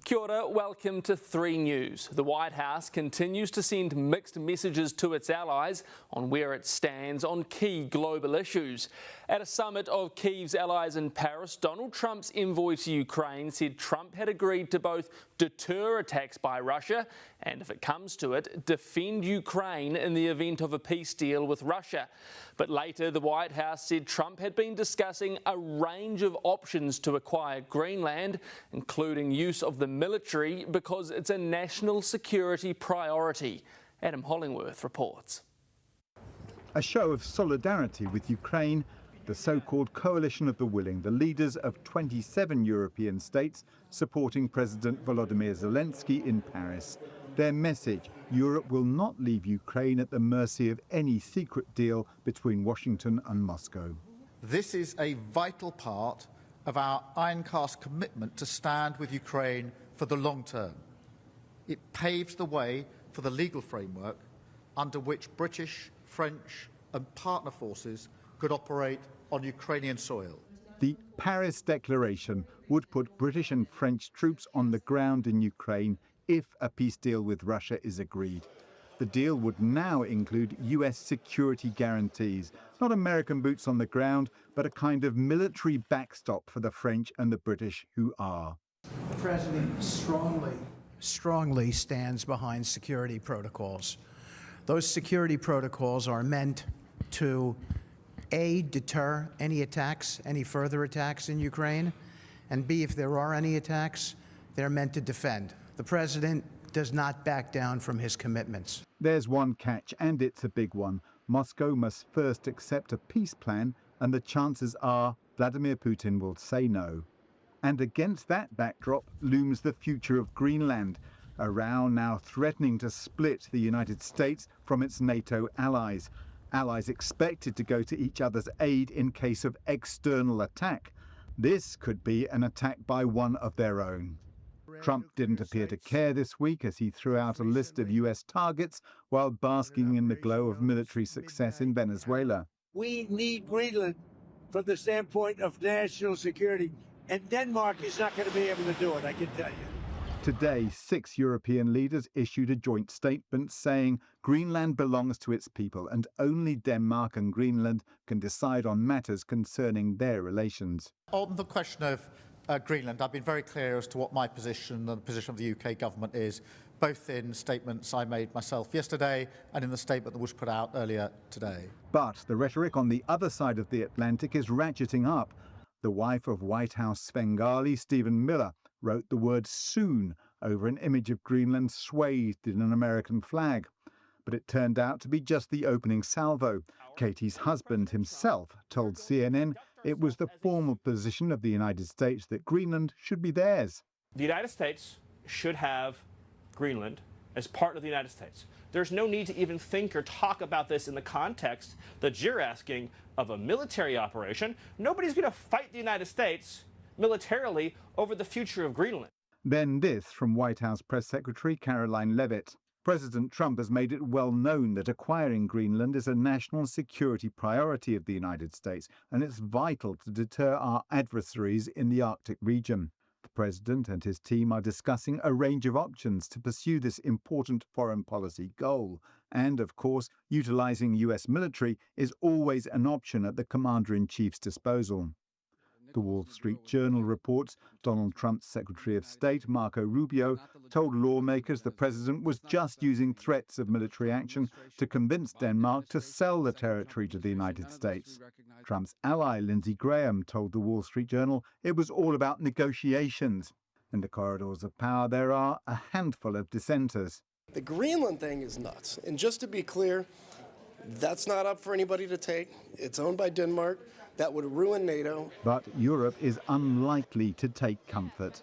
Kia ora, welcome to 3 News. The White House continues to send mixed messages to its allies on where it stands on key global issues. At a summit of Kyiv's allies in Paris, Donald Trump's envoy to Ukraine said Trump had agreed to both deter attacks by Russia and, if it comes to it, defend Ukraine in the event of a peace deal with Russia. But later, the White House said Trump had been discussing a range of options to acquire Greenland, including use of the military, because it's a national security priority. Adam Hollingworth reports. A show of solidarity with Ukraine, the so-called Coalition of the Willing, the leaders of 27 European states supporting President Volodymyr Zelensky in Paris. Their message: Europe will not leave Ukraine at the mercy of any secret deal between Washington and Moscow. This is a vital part of our ironcast commitment to stand with Ukraine for the long term. It paves the way for the legal framework under which British, French and partner forces could operate on Ukrainian soil. The Paris Declaration would put British and French troops on the ground in Ukraine if a peace deal with Russia is agreed. The deal would now include US security guarantees, not American boots on the ground, but a kind of military backstop for the French and the British who are. The President strongly stands behind security protocols. Those security protocols are meant to A, deter any attacks, any further attacks in Ukraine, and B, if there are any attacks, they're meant to defend. The President does not back down from his commitments. There's one catch, and it's a big one. Moscow must first accept a peace plan, and the chances are Vladimir Putin will say no. And against that backdrop looms the future of Greenland, a row now threatening to split the United States from its NATO allies. Allies expected to go to each other's aid in case of external attack. This could be an attack by one of their own. Trump didn't appear to care this week as he threw out a list of US targets while basking in the glow of military success in Venezuela. We need Greenland from the standpoint of national security, and Denmark is not going to be able to do it, I can tell you. Today, 6 European leaders issued a joint statement saying Greenland belongs to its people and only Denmark and Greenland can decide on matters concerning their relations. On the question of Greenland, I've been very clear as to what my position and the position of the UK government is, both in statements I made myself yesterday and in the statement that was put out earlier today. But the rhetoric on the other side of the Atlantic is ratcheting up. The wife of White House Svengali, Stephen Miller, wrote the word soon over an image of Greenland swathed in an American flag. But it turned out to be just the opening salvo. Katie's husband himself told CNN it was the formal position of the United States that Greenland should be theirs. The United States should have Greenland as part of the United States. There's no need to even think or talk about this in the context that you're asking of a military operation. Nobody's going to fight the United States militarily over the future of Greenland. Then this from White House Press Secretary Caroline Leavitt. President Trump has made it well known that acquiring Greenland is a national security priority of the United States, and it's vital to deter our adversaries in the Arctic region. The president and his team are discussing a range of options to pursue this important foreign policy goal. And, of course, utilizing US military is always an option at the commander-in-chief's disposal. The Wall Street Journal reports Donald Trump's Secretary of State, Marco Rubio, told lawmakers the president was just using threats of military action to convince Denmark to sell the territory to the United States. Trump's ally, Lindsey Graham, told the Wall Street Journal it was all about negotiations. In the corridors of power, there are a handful of dissenters. The Greenland thing is nuts. And just to be clear, that's not up for anybody to take. It's owned by Denmark. That would ruin NATO. But Europe is unlikely to take comfort.